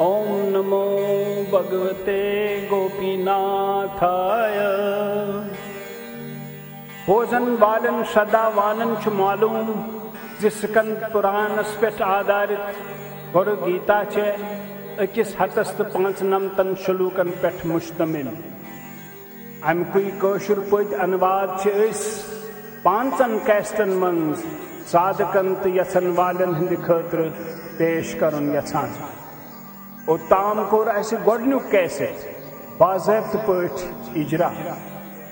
ओम नमो भगवते गोपीनाथाय। भोजन बालन सदा वालन च मालूम स्कंद पुराणस पे आधारित गुर गीता चे अकिस हतस तो 95 शलूकन पे मुश्तमिल। अमुक कौशुर पत अनुवाद पांचन कैस्टन मन साधकन तो यसन वालन हंद खतर पेश करन यछान। ओताम कोर अस गोडन्युक कैसेट बाज़ाब्त पट इजरा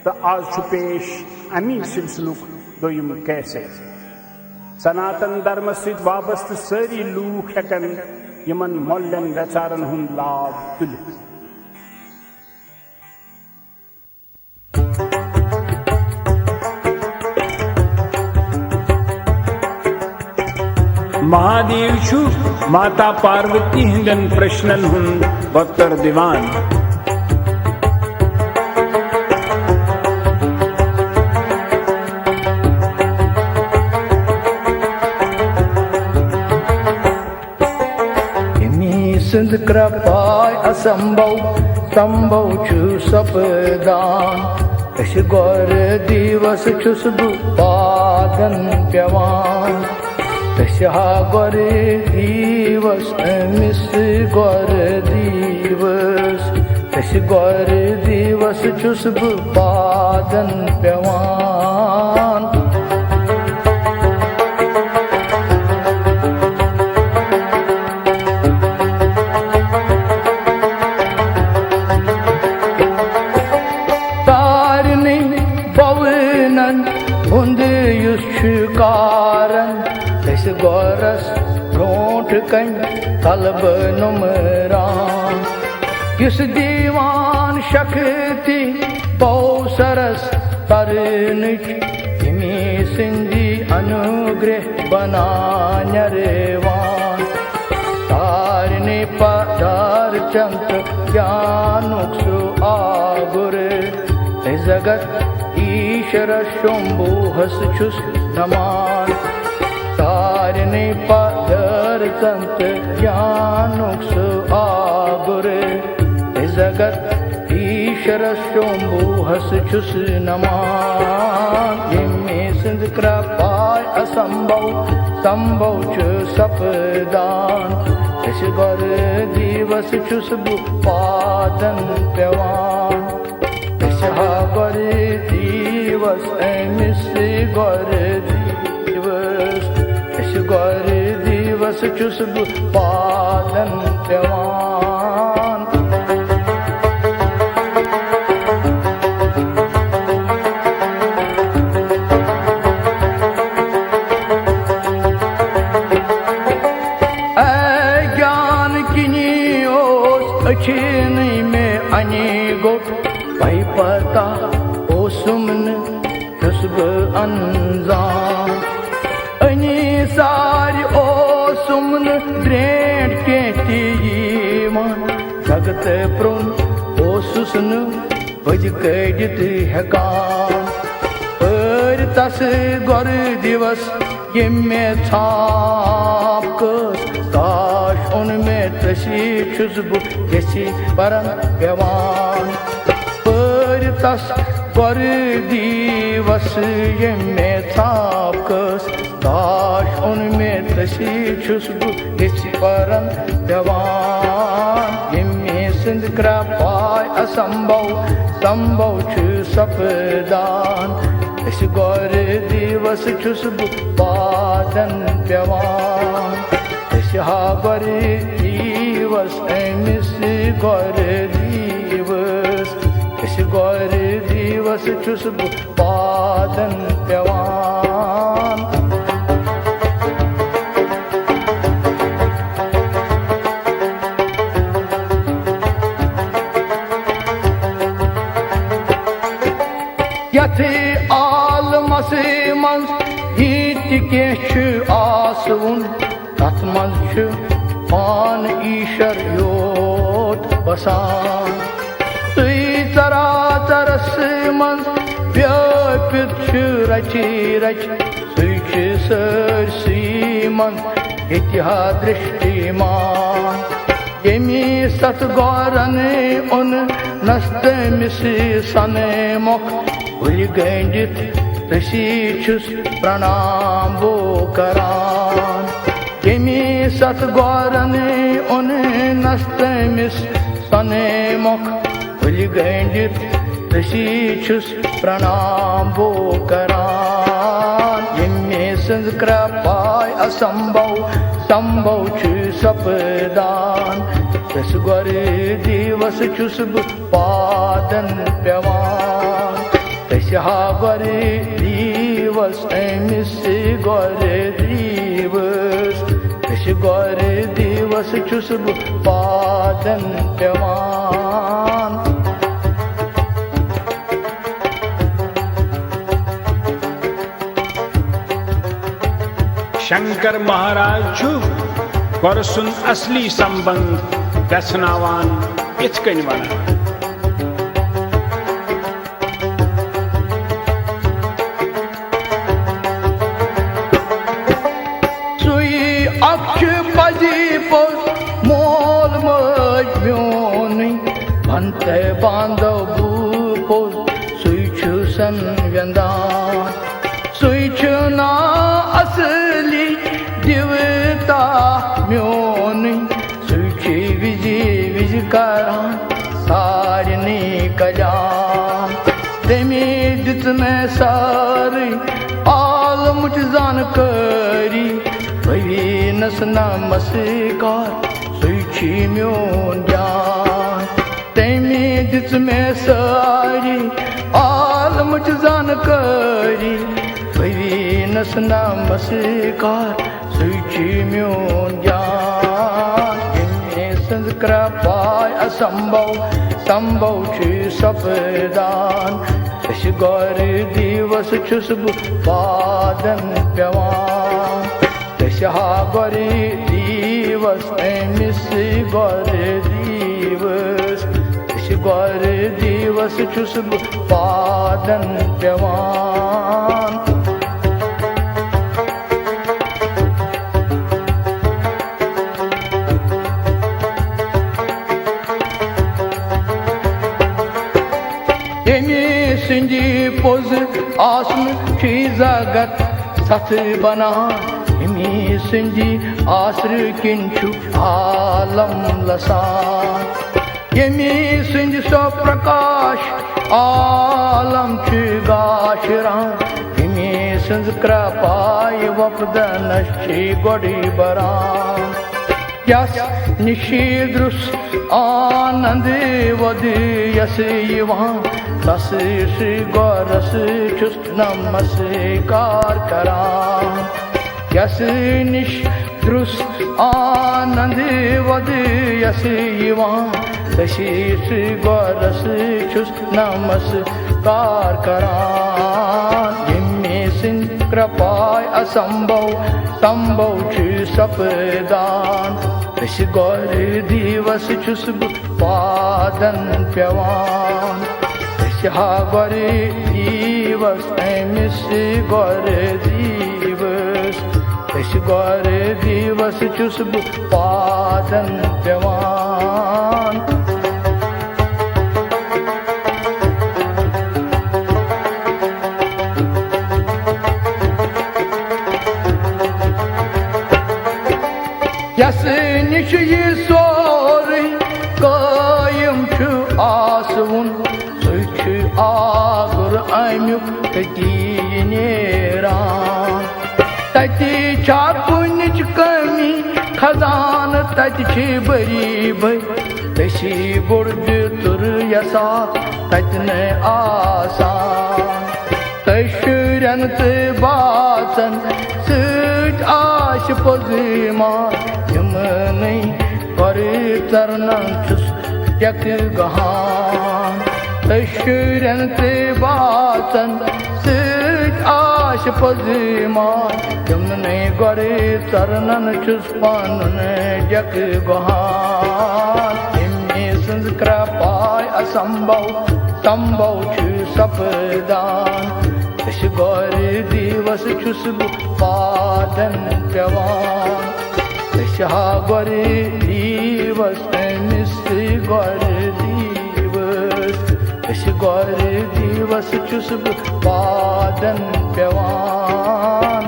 तो आज पेश अमी सिलसिलुक दोयम कैसेट। सनातन धर्म सहित वाबस्त सारी लूक हेकन यमन मोल्यन व्यचारन हुंद लाभ तुलित। महादेव छु माता पार्वती हिंदन प्रश्नन हुंद उत्तर दिवान। सिंध कृपाय असंभव संभव छु सपदान। अश गौर दिवस छुस पादन प्यवान। तशहा गौर दिवस मिस गौर दिवस। तश गौर दिवस छुस पादन प्यवान। गौरस ब्रोट कन कलब नुमरान। इस दीवान शक्ति बौसरस तरनिच हिमी सिंधी अनुग्रह बना नरवान। तारने पदार चंत ज्ञानुक सु आगुर जगत ईश्वर शंभु हस छुस नमान। तारने पदर संत ज्ञानुक सु आगुर जगत ईश्वर शंभु हस छुस नमान। यमे सिंध कृपाय असंभव संभव छु सपदान। इस गौर दिवस छुस पादन प्यवान। इस गौर दिवस मिस गौर गौर दिवस छुस पादन प्यवान। ज्ञान किनी ओस अछिनी में अनि गोट भाई पता ओ सुमन छुस अनजान। सारी ओ सुमन द्रेड के तीमान। जगत प्रोन ओ सुसन बज कड़ित हेकान। पर तस गौर दिवस यमे छाप कस काश उनमें तशी छुसबु यसी परम प्यवान। पर तस गौर दिवस यमे छाप कस काश उनमें तशी छुसबु इस परम प्यवान। यमे सिंध कृपाय असंभव संभव छु सपदान। इस गौर दिवस छुसबु पादन प्यवान। इस गौर दिवस मिस गौर दिवस। इस गौर दिवस छुसबु पादन प्यवान। यथे आलमस मंज हित के आसुन तथ मंज पान ईश्वर योत बसान। तुई तरा तरस मंज व्यापित रचि रच सुच सरसी मंज इतिहा दृष्टिमान। yemi sat gorane on naste misi sane mok uli gendit Rishishus pranambo karan yemi sat gorane on naste mis sane mok uli gendit Rishishus pranambo karan yemi sanskra pai asambhav sambhav chu sapdan tas gore divas chusb padan pyavan tasha gore divas emis gore divas tas gore divas chusb padan pyavan Shankar Maharaj छु परसुन असली संबंध दसनावान etch कन one सुई अक्ष पजी पोस मोल मज म्योनी भंते बांधव बू पोस सुई छु सन व्यंदान सुई छु ना असली दिवता म्योनी सुची विजी विज करा सारनी कजान तेमी दित में सारी आल मुझ जानकारी भई नस नमस्कार सुची म्योन जान तेमी दित में सारी आल मुझ जानकारी नस नमस्कार सुची म्योन ज्ञान इन्हें संस्कृत पाय असंभव संभव छु सपदान तश गौर दिवस चुस्ब पादन प्यवान तशहा गौर दिवस मिस गौर दिवस तश गौर दिवस चुस्ब पादन प्यवान सिंजी पोज आसम की जगत सत बना हिमी सिंजी आसर किंचु आलम लसान यमी सिंज सो प्रकाश आलम छु गाशरा हिमी सिंज कृपाय वपदनश्ची गोड़ी बरान यस निशीद्रुस आनंद वद यस युवान तस श्री गौरस चुस नमस्कार करान यस निष्द्रुस आनंद वद यस युवान तस श्री गौरस चुस नमस्कार करान जिम्मे सिंह कृपाय असंभव संभव छु सपदान तस गौर दिवस चुस पादन प्यवान गौर दिवस मिस गौर दिवस तश गौर दिवस चुस्ब पादन प्यवान यस निश ये सोरी कायम छु आसवुन आगुर अमुक नेरान तति छा पुनिच कमी खजान तति छ बरी भई तशी बोड़ तुर यसा तति न आसान तशुरन ते बासन सज आश पजमान यमनै पर तरनन छुस यक गहान तशुरन ते बासन सज आश पजमान यमनै गरे तरनन छुस पानन यक गहान इम्मे संस्कृ पाय असंभव संभव छु सपदान तश गौर दिवस छुस पादन प्यवान तश ha gore divas emis gore divas esi gore divas chus padan pevan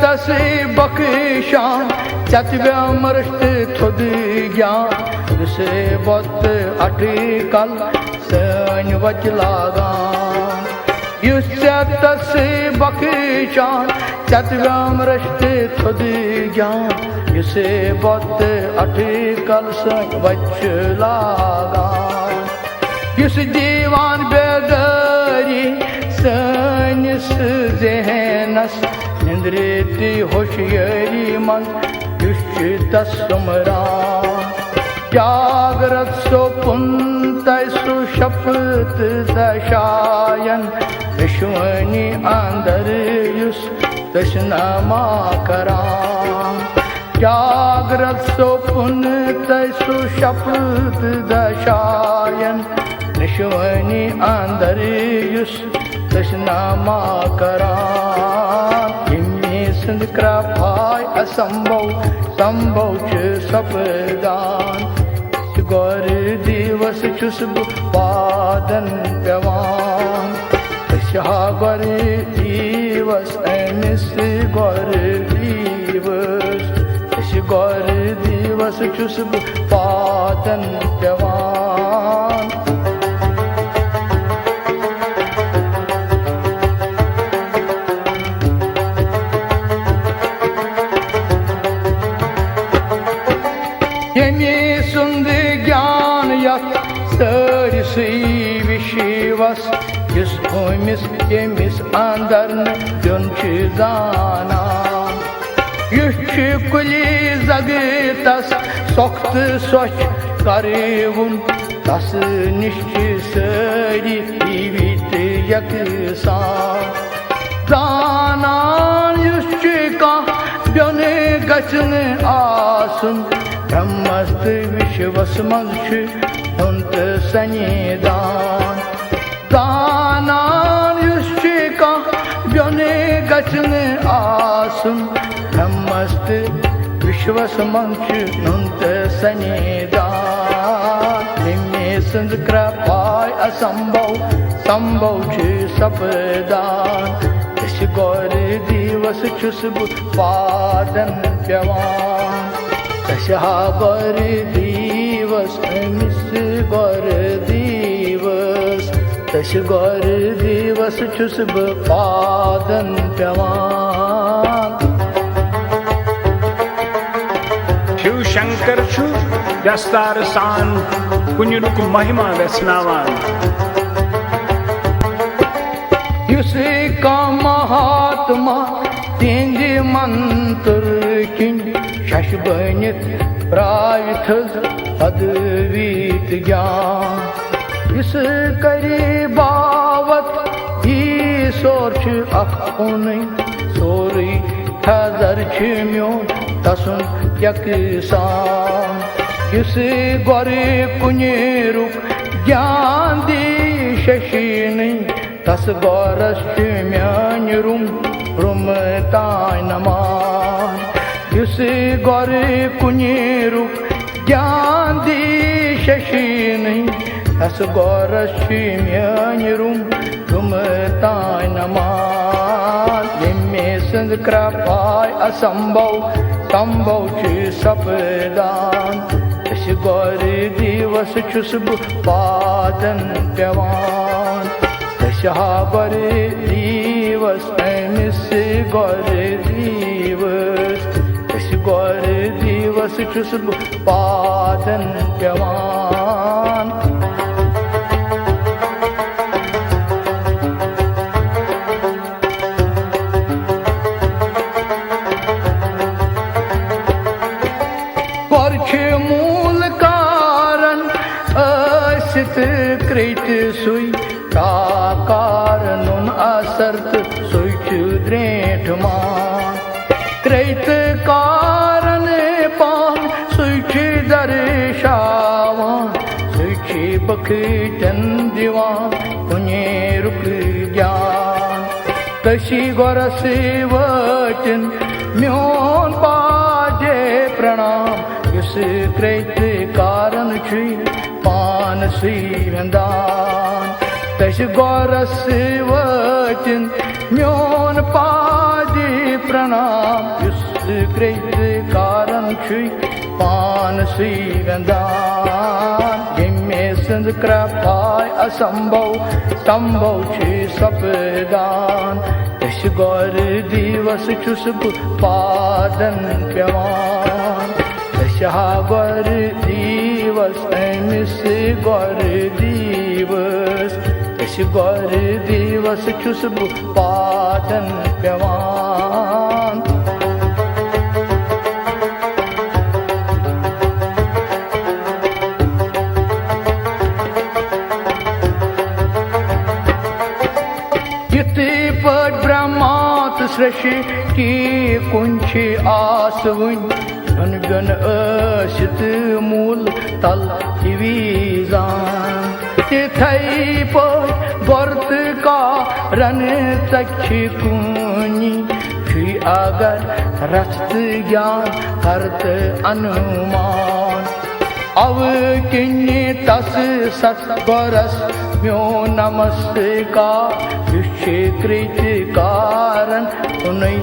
Tası bakışan Çatve mırıştı thodu gyan Duse bot atikal Sön vaclagan Yüsse tası bakışan Çatve mırıştı thodu gyan Yüse bot atikal Sön vaclagan Yüse divan bedari Sönis zehnas Nindriti hoşyari man düşçü tasumran Jagrat sopuntay su şapıt daşayan Vishwani andar yus tasnama karan Jagrat sopuntay su şapıt daşayan Vishwani andar yus tasnama karan Sindkra bhai asambhav sambhav che sapdan Gor divas chusb padan pevan Tasha gor divas emis gor divas Tash gor divas chusb padan pevan Yemi sundi gyan yat sarisi vishivas Yus umis yemis andarn yonchi zana Yuşçu kuli zagitas soktu soç karivun Tas nişçi sari iviti yaksan Zanan yuşçu ka byanı gaçını asun Brahmast vishvasmanchu unt sanidan Danan yushchika vyane gachne asun Brahmast vishvasmanchu unt sanidan Nimme sandkra bhai asambhav sambhav che sapdan Tash gor divas chusb padan pevan Tasha gor divas emis gor divas Tash gor divas chusb padan pevan Shiv Shankar chu dastar san Kuniluk mahima vesnavan Yusi ka mahatma Tindi mantar kin Şaşbanit pravithaz advit gyan Yüsü kari bavat Yi sorçu akuni Sori tazar çimyon Tasun yaksan Yüsü gori kuniruk Gyan di şeşini Tas goras çimyon rum taynaman Yusi gori kuniruk gyan di shashini Tas goras chimyanirum tumtaynaman Yemme sandkra bhai asambhav sambhav che sapdan Tash gori divas chusb padan pevan Tasha gori divas emis gori divas Tash gori divas chusb padan pevan Parche mool karan asit kreit sui Ta karanun asart sui chudret man Kreit karan pan sui chudar shavan पखीटन दिवान कुनेरुक ज्ञान तशी गोरस वचन म्योन पाजे प्रणाम use कृत कारण छि पान सी वंदान तश गोरस वचन म्योन पाजे प्रणाम युस कृत कारण छि पान सी वंदान जिम्मे संद कृपाय असंभव संभव छि सपदान तश गौर दिवस छुस पादन प्यवान तशा गौर दिवस मिस गौर दिवस तश गौर दिवस छुस पादन प्यवान ब्रह्मात सृष्टि कुंछि आस वुन गन गन असित मूल तल विजान तिथै पर वर्त का रन तक्षि कुनि छि अगर रस्त ज्ञान हरत अनुमान अव किन्नि तस सत गरस म्यो नमस्कार कृत कारण उनै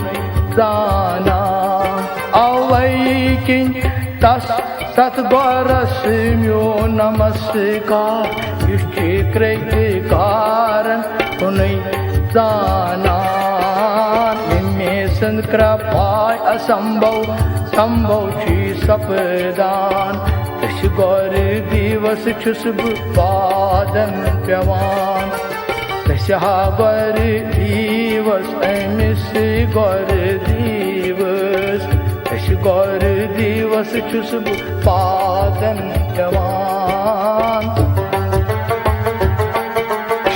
दाना अवै किन तस सत गरस म्यो नमस्कार कृत कारण उनै दाना निम्मे संत कृपाय असंभव संभव छि सपदान तश गौर दिवस छुस पादन प्यवान तशा गौर दिवस मिस गौर दिवस तश गौर दिवस छुस पादन प्यवान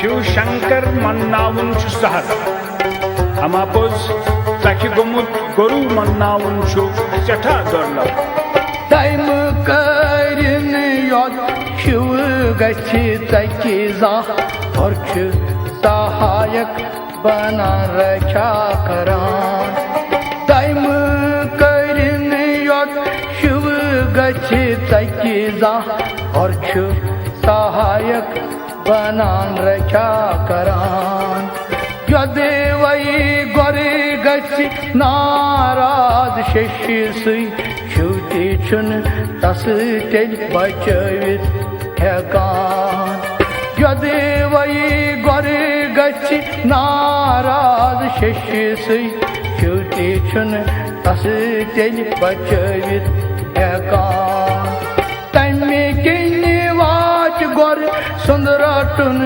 शिव शंकर मन्नावन छु सहर हमापोज तकि गोमुत गुरु मन्नावन छु सठा दुर्लभ तैम करिन योद शिव गछि तकि जा और सहायक बना रक्षा करान तैम करिन योद शिव गछि तकि जा और सहायक बना रक्षा करान यदि वै गोरे गछि नाराज शिष्य सुई शिवति छुन तस तेल बचवित हेकान यदि वै गोरे गछि नाराज शिष्य सुई शिवति छुन तस तेल बचवित हेकान तमे किन्नि वाच गोर सुंदरटुन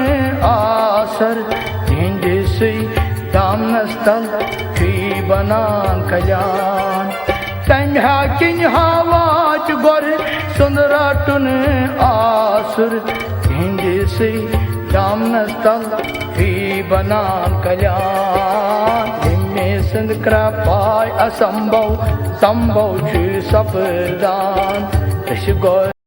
आसर हिंदसी दामनस्थल छि बनान कल्याण तम्हा किन्हा वाच गोर सुंदरटुन आसुर हिंदसी दामनस्थल छि बनान कल्याण निम्मे संत कृपाय असंभव संभव छि सपदान तश गौर